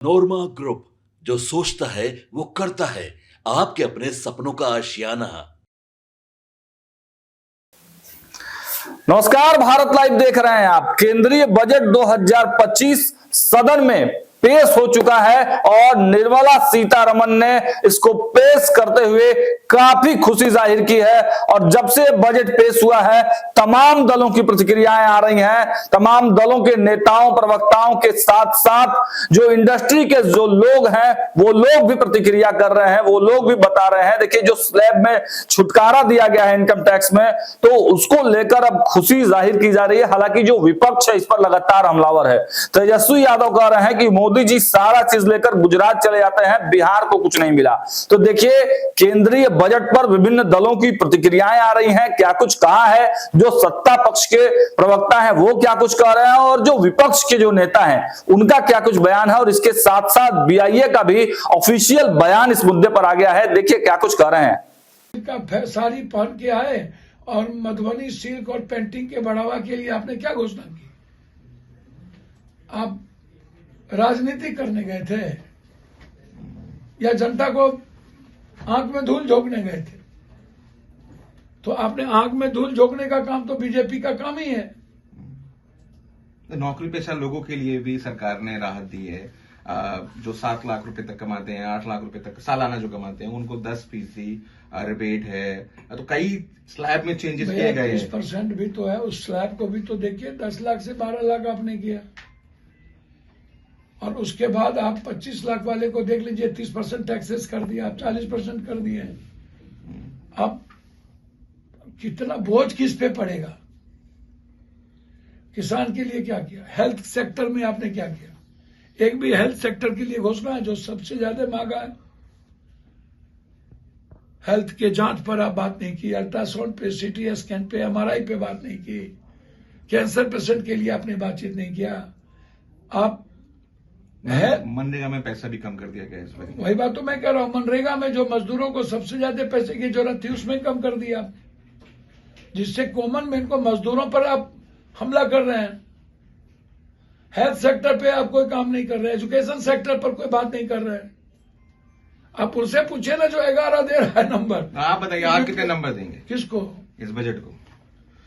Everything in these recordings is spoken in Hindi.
नोरमा ग्रुप, जो सोचता है वो करता है। आपके अपने सपनों का आशियाना। नमस्कार, भारत लाइव देख रहे हैं आप। केंद्रीय बजट 2025 सदन में पेश हो चुका है और निर्मला सीतारमण ने इसको पेश करते हुए काफी खुशी जाहिर की है। और जब से बजट पेश हुआ है, तमाम दलों की प्रतिक्रियाएं आ रही हैं। तमाम दलों के नेताओं, प्रवक्ताओं के साथ साथ जो इंडस्ट्री के जो लोग हैं, वो लोग भी प्रतिक्रिया कर रहे हैं। वो लोग भी बता रहे हैं, देखिए जो स्लैब में छुटकारा दिया गया है इनकम टैक्स में, तो उसको लेकर अब खुशी जाहिर की जा रही है। हालांकि जो विपक्ष है इस पर लगातार हमलावर है। तेजस्वी यादव कह रहे हैं कि मोदी जी सारा चीज लेकर गुजरात चले जाते हैं, बिहार को कुछ नहीं मिला। तो देखिए, केंद्रीय बजट पर विभिन्न दलों की प्रतिक्रियाएं आ रही हैं। क्या कुछ कहा है, जो सत्ता पक्ष के प्रवक्ता हैं वो क्या कुछ कह रहे हैं, और जो विपक्ष के जो नेता हैं उनका क्या कुछ बयान है। और इसके साथ साथ बीआईए का भी ऑफिशियल बयान इस मुद्दे पर आ गया है। देखिए क्या कुछ कह रहे हैं। का साड़ी पहन के आए और मधुबनी सिल्क और पेंटिंग के बढ़ावा के लिए आपने क्या घोषणा की? आप राजनीति करने गए थे या जनता को आंख में धूल झोंकने गए थे? तो आपने आंख में धूल झोंकने का काम तो बीजेपी का काम ही है। नौकरी पेशा लोगों के लिए भी सरकार ने राहत दी है। जो 7 लाख रुपए तक कमाते हैं, 8 लाख रुपए तक सालाना जो कमाते हैं, उनको 10% रिबेट है। तो कई स्लैब में चेंजेस किए गए हैं। 30% भी तो है, उस स्लैब को भी तो देखिए। 10 लाख से 12 लाख आपने किया, और उसके बाद आप 25 लाख वाले को देख लीजिए, 30% टैक्सेस कर दिया, आप 40% कर दिए। अब कितना बोझ किस पे पड़ेगा? किसान के लिए क्या किया? हेल्थ सेक्टर में आपने क्या किया? एक भी हेल्थ सेक्टर के लिए घोषणा है, जो सबसे ज्यादा महंगा है। हेल्थ के जांच पर आप बात नहीं की, अल्ट्रासाउंड पे, सीटी स्कैन पे, एमआरआई पे बात नहीं की, कैंसर पेशेंट के लिए आपने बातचीत नहीं किया। आप है मनरेगा में पैसा भी कम कर दिया गया इस बार। वही बात तो मैं कह रहा हूं, मनरेगा में जो मजदूरों को सबसे ज्यादा पैसे की जरूरत थी उसमें कम कर दिया, जिससे कॉमन मैन को, मजदूरों पर आप हमला कर रहे हैं। हेल्थ सेक्टर पे आप कोई काम नहीं कर रहे, एजुकेशन सेक्टर पर कोई बात नहीं कर रहे हैं। आप उनसे पूछे ना जो 11 दे रहा है नंबर। आप बताइए, आप कितने नंबर देंगे? किसको? इस बजट को।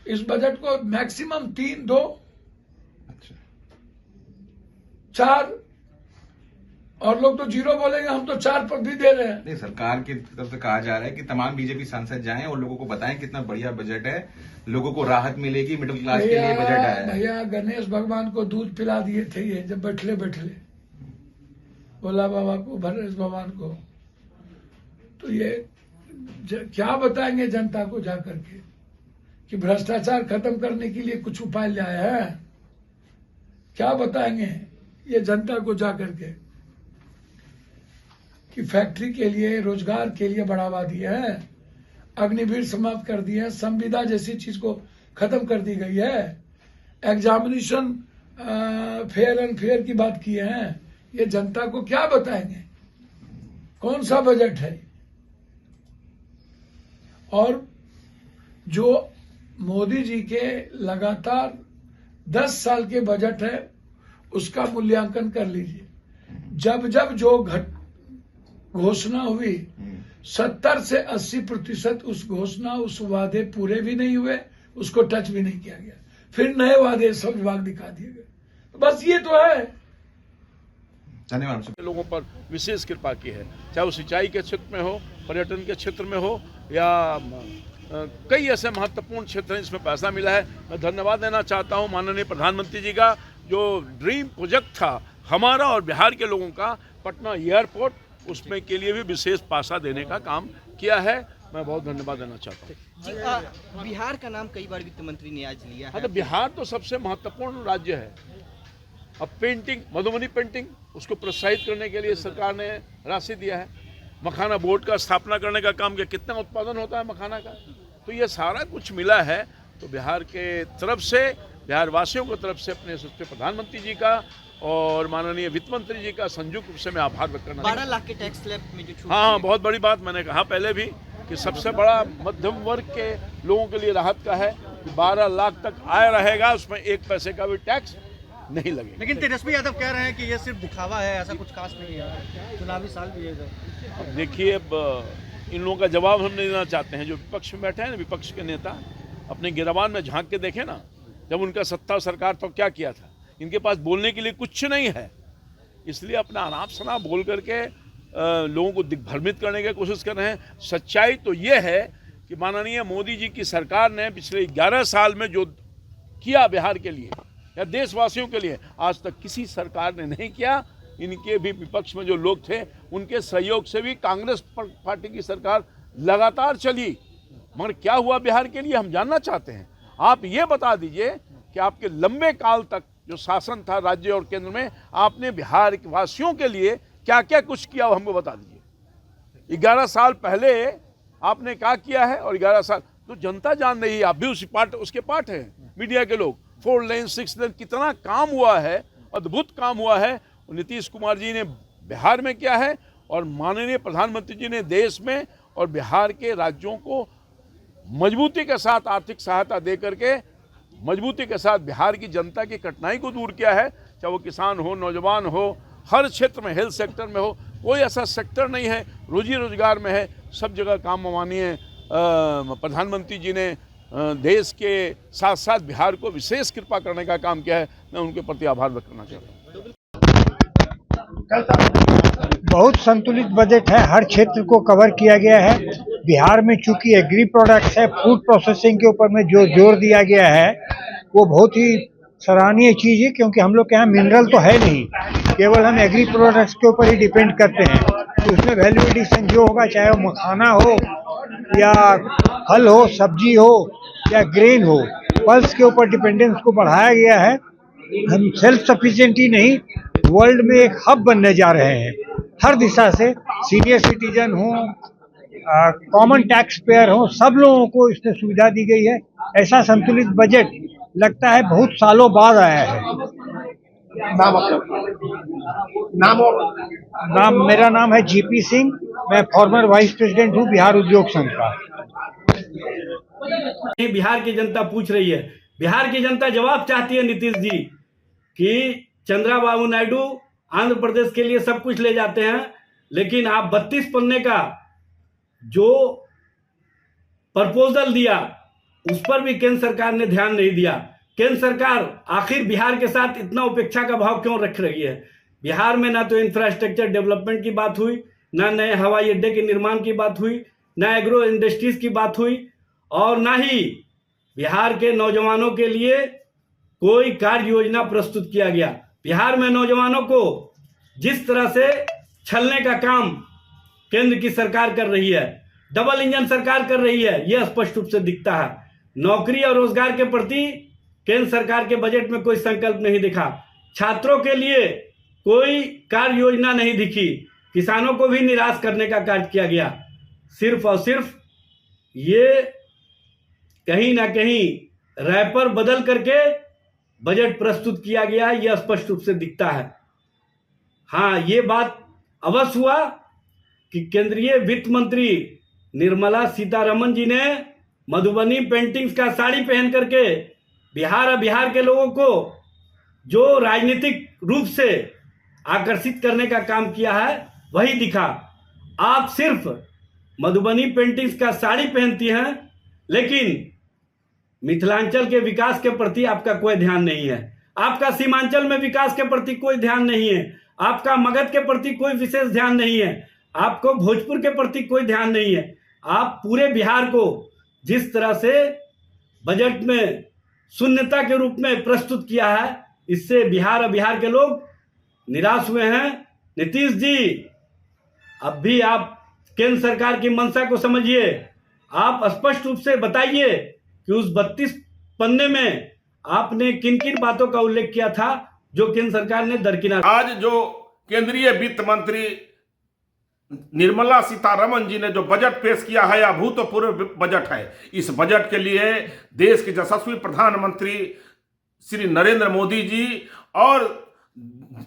इस बजट को मैक्सिमम 3, 2, अच्छा, 4, और लोग तो 0 बोलेंगे, हम तो 4 पर भी दे रहे हैं। नहीं, सरकार की तरफ से कहा जा रहा है कि तमाम बीजेपी सांसद जाएं और लोगों को बताएं कितना बढ़िया बजट है, लोगों को राहत मिलेगी, मिडिल क्लास के लिए बजट आया है। भैया गणेश भगवान को दूध पिला दिए थे ये, जब बैठले बैठले भोला बाबा को, गणेश भगवान को। तो ये क्या बताएंगे जनता को जाकर के कि भ्रष्टाचार खत्म करने के लिए कुछ उपाय लाया है? क्या बताएंगे ये जनता को जाकर के कि फैक्ट्री के लिए, रोजगार के लिए बढ़ावा दिया है, अग्निवीर समाप्त कर दिया है, संविदा जैसी चीज को खत्म कर दी गई है, एग्जामिनेशन फेयर एंड फेयर की बात की है। ये जनता को क्या बताएंगे? कौन सा बजट है? और जो मोदी जी के लगातार 10 साल के बजट है, उसका मूल्यांकन कर लीजिए। जब जब जो घोषणा हुई, 70 से 80% उस घोषणा, उस वादे पूरे भी नहीं हुए, उसको टच भी नहीं किया गया। फिर नए वादे सब विभाग दिखा दिए गए। तो बस ये तो है। धन्यवाद। लोगों पर विशेष कृपा की है, चाहे वो सिंचाई के क्षेत्र में हो, पर्यटन के क्षेत्र में हो, या कई ऐसे महत्वपूर्ण क्षेत्र हैं जिसमें पैसा मिला है। मैं धन्यवाद देना चाहता हूं माननीय प्रधानमंत्री जी का, जो ड्रीम प्रोजेक्ट था हमारा और बिहार के लोगों का, पटना एयरपोर्ट, उसमें के लिए भी विशेष पैसा देने का काम किया है। मैं बहुत धन्यवाद देना चाहता हूँ। बिहार का नाम कई बार वित्त मंत्री ने आज लिया है। हाँ, तो बिहार तो सबसे महत्वपूर्ण राज्य है। अब पेंटिंग, मधुबनी पेंटिंग, उसको प्रोत्साहित करने के लिए सरकार ने राशि दिया है। मखाना बोर्ड का स्थापना करने का काम किया, कितना उत्पादन होता है मखाना का। तो ये सारा कुछ मिला है। तो बिहार के तरफ से, बिहार वासियों की तरफ से अपने सबसे प्रधानमंत्री जी का और माननीय वित्त मंत्री जी का संयुक्त रूप से मैं आभार व्यक्त करना 12 लाख के टैक्स स्लैब में जो छूट। हाँ, बहुत बड़ी बात मैंने कहा पहले भी कि सबसे बड़ा मध्यम वर्ग के लोगों के लिए राहत का है। 12 लाख तक आय रहेगा, उसमें 1 पैसे का भी टैक्स नहीं लगेंगे। लेकिन तेजस्वी यादव कह रहे हैं कि ये सिर्फ दिखावा है, ऐसा कुछ खास नहीं है, चुनावी साल भी है। अब देखिए, अब इन लोगों का जवाब हम नहीं देना चाहते हैं। जो विपक्ष में बैठे हैं ना, विपक्ष के नेता, अपने गिरबान में झांक के देखें ना, जब उनका सत्ता सरकार तो क्या किया था। इनके पास बोलने के लिए कुछ नहीं है, इसलिए अपना अनाप शनाप बोल करके लोगों को दिग्भ्रमित करने की कोशिश कर रहे हैं। सच्चाई तो ये है कि माननीय मोदी जी की सरकार ने पिछले 11 साल में जो किया बिहार के लिए या देशवासियों के लिए, आज तक किसी सरकार ने नहीं किया। इनके भी विपक्ष में जो लोग थे, उनके सहयोग से भी कांग्रेस पार्टी की सरकार लगातार चली, मगर क्या हुआ बिहार के लिए हम जानना चाहते हैं। आप ये बता दीजिए कि आपके लंबे काल तक जो शासन था राज्य और केंद्र में, आपने बिहार के वासियों के लिए क्या क्या कुछ किया, वो हमको बता दीजिए। 11 साल पहले आपने क्या किया है और 11 साल तो जनता जान रही है। आप भी उसके पार्ट हैं, मीडिया के लोग। 4 लेन 6 लेन कितना काम हुआ है, अद्भुत काम हुआ है। नीतीश कुमार जी ने बिहार में किया है और माननीय प्रधानमंत्री जी ने देश में और बिहार के राज्यों को मजबूती के साथ आर्थिक सहायता दे करके मजबूती के साथ बिहार की जनता की कठिनाई को दूर किया है। चाहे वो किसान हो, नौजवान हो, हर क्षेत्र में, हेल्थ सेक्टर में हो, कोई ऐसा सेक्टर नहीं है, रोजी रोजगार में है, सब जगह काम माननीय प्रधानमंत्री जी ने देश के साथ साथ बिहार को विशेष कृपा करने का काम किया है। मैं उनके प्रति आभार व्यक्त करना चाहता हूँ। बहुत संतुलित बजट है, हर क्षेत्र को कवर किया गया है। बिहार में चूंकि एग्री प्रोडक्ट्स है, फूड प्रोसेसिंग के ऊपर में जो जोर दिया गया है वो बहुत ही सराहनीय चीज़ है, क्योंकि हम लोग के यहाँ मिनरल तो है नहीं, केवल हम एग्री प्रोडक्ट्स के ऊपर ही डिपेंड करते हैं। तो उसमें वैल्यू एडिशन जो होगा, चाहे वो मखाना हो या फल हो, सब्जी हो या ग्रेन हो, पल्स के ऊपर डिपेंडेंस को बढ़ाया गया है। हम सेल्फ सफिशिएंट ही नहीं, वर्ल्ड में एक हब बनने जा रहे हैं। हर दिशा से सीनियर सिटीजन हो, कॉमन टैक्स पेयर हो, सब लोगों को इसमें सुविधा दी गई है। ऐसा संतुलित बजट लगता है बहुत सालों बाद आया है। मेरा नाम है जीपी सिंह, मैं फॉर्मर वाइस प्रेसिडेंट हूँ बिहार उद्योग संघ का। बिहार की जनता पूछ रही है, बिहार की जनता जवाब चाहती है नीतीश जी कि चंद्रबाबू नायडू आंध्र प्रदेश के लिए सब कुछ ले जाते हैं, लेकिन आप 32 पन्ने का जो प्रपोजल दिया उस पर भी केंद्र सरकार ने ध्यान नहीं दिया। केंद्र सरकार आखिर बिहार के साथ इतना उपेक्षा का भाव क्यों रख रही है। बिहार में ना तो इंफ्रास्ट्रक्चर डेवलपमेंट की बात हुई, ना नए हवाई अड्डे के निर्माण की बात हुई, ना एग्रो इंडस्ट्रीज की बात हुई, और ना ही बिहार के नौजवानों के लिए कोई कार्य योजना प्रस्तुत किया गया। बिहार में नौजवानों को जिस तरह से छलने का काम केंद्र की सरकार कर रही है, डबल इंजन सरकार कर रही है, यह स्पष्ट रूप से दिखता है। नौकरी और रोजगार के प्रति केंद्र सरकार के बजट में कोई संकल्प नहीं दिखा, छात्रों के लिए कोई कार्य योजना नहीं दिखी, किसानों को भी निराश करने का कार्य किया गया। सिर्फ और सिर्फ ये कहीं ना कहीं रैपर बदल करके बजट प्रस्तुत किया गया, यह स्पष्ट रूप से दिखता है। हाँ, ये बात अवश्य हुआ कि केंद्रीय वित्त मंत्री निर्मला सीतारमण जी ने मधुबनी पेंटिंग्स का साड़ी पहन करके बिहार के लोगों को जो राजनीतिक रूप से आकर्षित करने का काम किया है वही दिखा। आप सिर्फ मधुबनी पेंटिंग्स का साड़ी पहनती हैं, लेकिन मिथिलांचल के विकास के प्रति आपका कोई ध्यान नहीं है, आपका सीमांचल में विकास के प्रति कोई ध्यान नहीं है, आपका मगध के प्रति कोई विशेष ध्यान नहीं है, आपको भोजपुर के प्रति कोई ध्यान नहीं है। आप पूरे बिहार को जिस तरह से बजट में शून्यता के रूप में प्रस्तुत किया है, इससे बिहार के लोग निराश हुए हैं। नीतीश जी, अब भी आप केंद्र सरकार की मंशा को समझिए। आप स्पष्ट रूप से बताइए कि उस 32 पन्ने में आपने किन किन बातों का उल्लेख किया था जो केंद्र सरकार ने दरकिनार। आज जो केंद्रीय वित्त मंत्री निर्मला सीतारमण जी ने जो बजट पेश किया है, अभूतपूर्व बजट है। इस बजट के लिए देश के यशस्वी प्रधानमंत्री श्री नरेंद्र मोदी जी और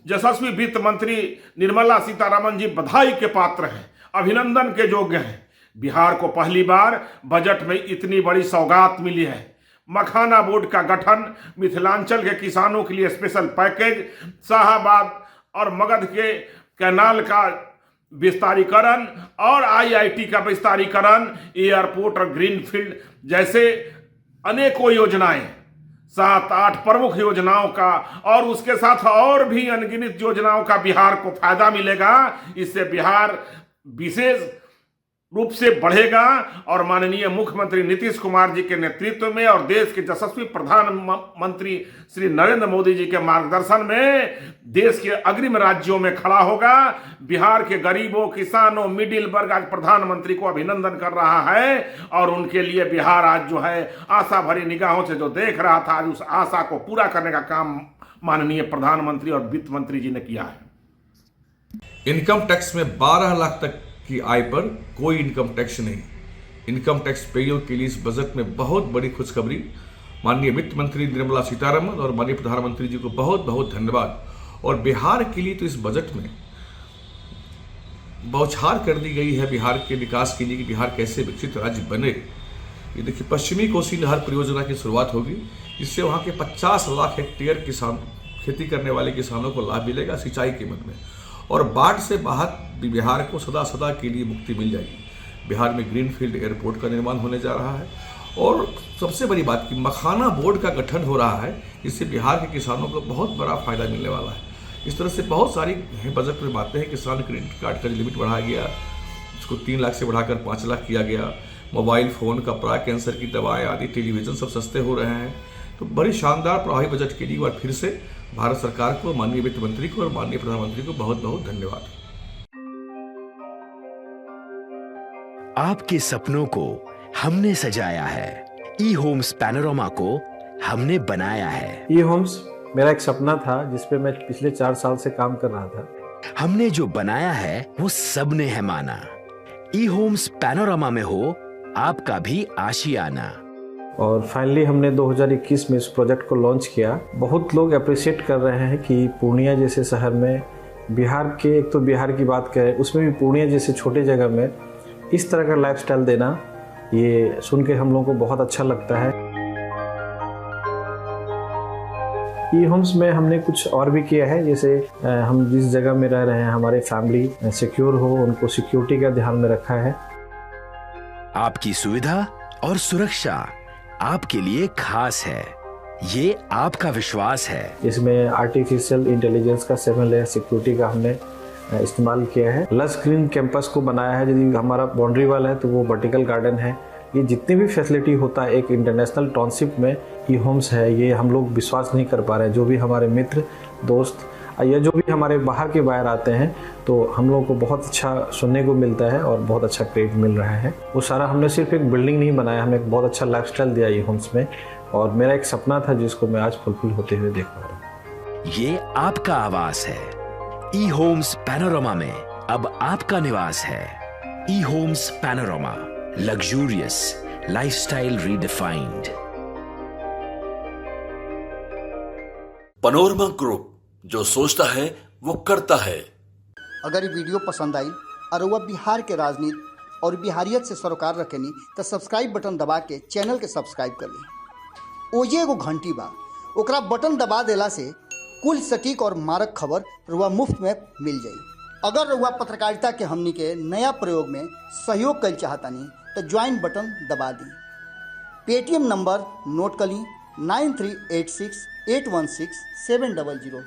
यशस्वी वित्त मंत्री निर्मला सीतारमण जी बधाई के पात्र हैं, अभिनंदन के योग्य हैं। बिहार को पहली बार बजट में इतनी बड़ी सौगात मिली है। मखाना बोर्ड का गठन, मिथिलांचल के किसानों के लिए स्पेशल पैकेज, शाहबाद और मगध के कैनाल का विस्तारीकरण और आईआईटी का विस्तारीकरण, एयरपोर्ट और ग्रीनफील्ड जैसे अनेकों योजनाएं, 7-8 प्रमुख योजनाओं का और उसके साथ और भी अनगिनत योजनाओं का बिहार को फायदा मिलेगा। इससे बिहार विशेष रूप से बढ़ेगा और माननीय मुख्यमंत्री नीतीश कुमार जी के नेतृत्व में और देश के यशस्वी प्रधानमंत्री श्री नरेंद्र मोदी जी के मार्गदर्शन में देश के अग्रिम राज्यों में खड़ा होगा। बिहार के गरीबों, किसानों, मिडिल वर्ग आज प्रधानमंत्री को अभिनंदन कर रहा है और उनके लिए बिहार आज जो है आशा भरी निगाहों से जो देख रहा था, आज उस आशा को पूरा करने का काम माननीय प्रधानमंत्री और वित्त मंत्री जी ने किया है। इनकम टैक्स में 12 लाख तक की आय पर कोई इनकम टैक्स नहीं। इनकम टैक्स पेयरों के लिए इस बजट में बहुत बड़ी खुशखबरी। माननीय वित्त मंत्री निर्मला सीतारमण और माननीय प्रधानमंत्री जी को बहुत बहुत धन्यवाद। और बिहार के लिए तो इस बजट में बौछार कर दी गई है बिहार के विकास के लिए कि बिहार कैसे विकसित राज्य बने। ये देखिए, पश्चिमी कोसी नहर परियोजना की शुरुआत होगी, इससे वहाँ के 50 लाख हेक्टेयर किसान खेती करने वाले किसानों को लाभ मिलेगा सिंचाई के मद में। और बाढ़ से बिहार को सदा सदा के लिए मुक्ति मिल जाएगी। बिहार में ग्रीनफील्ड एयरपोर्ट का निर्माण होने जा रहा है और सबसे बड़ी बात कि मखाना बोर्ड का गठन हो रहा है, इससे बिहार के किसानों को बहुत बड़ा फायदा मिलने वाला है। इस तरह से बहुत सारी बजट में बातें हैं। किसान क्रेडिट कार्ड का लिमिट बढ़ाया गया, उसको 3 लाख से बढ़ाकर 5 लाख किया गया। मोबाइल फ़ोन, कपड़ा, कैंसर की दवाएँ आदि, टेलीविज़न सब सस्ते हो रहे हैं। तो बड़ी शानदार प्रभावी बजट के लिए और फिर से भारत सरकार को, माननीय वित्त मंत्री को और माननीय प्रधानमंत्री को बहुत बहुत धन्यवाद। आपके सपनों को हमने सजाया है, ई होम्स पैनोरमा को हमने बनाया है। ई होम्स मेरा एक सपना था जिस पे मैं पिछले 4 साल से काम कर रहा था। हमने जो बनाया है वो सबने है माना। ई होम्स पैनोरमा में हो आपका भी आशियाना। और फाइनली हमने 2021 में इस प्रोजेक्ट को लॉन्च किया। बहुत लोग अप्रिशिएट कर रहे हैं कि पूर्णिया जैसे शहर में, बिहार के, एक तो बिहार की बात करें उसमें भी पूर्णिया जैसे छोटे जगह में इस तरह का लाइफस्टाइल देना, ये सुन के हम लोगों को बहुत अच्छा लगता है। ई होम्स में हमने कुछ और भी किया है, जैसे हम जिस जगह में रह रहे हैं हमारे फैमिली सिक्योर हो, उनको सिक्योरिटी का ध्यान में रखा है। आपकी सुविधा और सुरक्षा आपके लिए खास है, ये आपका विश्वास है। इसमें आर्टिफिशियल इंटेलिजेंस का 7 लेयर सिक्योरिटी का हमने इस्तेमाल किया है। लस ग्रीन कैंपस को बनाया है। यदि हमारा बाउंड्री वाल है तो वो वर्टिकल गार्डन है। ये जितनी भी फैसिलिटी होता है एक इंटरनेशनल टाउनशिप में ई होम्स है, ये हम लोग विश्वास नहीं कर पा रहे हैं। जो भी हमारे मित्र, दोस्त या जो भी हमारे बाहर के बाहर आते हैं तो हम लोगों को बहुत अच्छा सुनने को मिलता है और बहुत अच्छा क्रेडिट मिल रहा है। वो सारा हमने सिर्फ एक बिल्डिंग नहीं बनाया, हमें एक बहुत अच्छा लाइफस्टाइल दिया ई होम्स में, और मेरा एक सपना था जिसको मैं आज फुलफिल होते हुए देख पा रहा हूँ। ये आपका आवास है। ई होम्स पैनोरमा में अब आपका निवास है। E Homes Panorama, luxurious lifestyle redefined. Panorama Group, जो सोचता है वो करता है। अगर ये वीडियो पसंद आई और वह बिहार के राजनीति और बिहारियत से सरोकार रखेनी तो सब्सक्राइब बटन दबा के चैनल के सब्सक्राइब कर ली। ओजे एगो घंटी बा, ओकरा बटन दबा देला से कुल सटीक और मारक खबर रुआ मुफ्त में मिल जाई। अगर रुआ पत्रकारिता के हमनी के नया प्रयोग में सहयोग कर चाहतानी तो ज्वाइन बटन दबा दी। पेटीएम नंबर नोट कर ली 9386 816 700।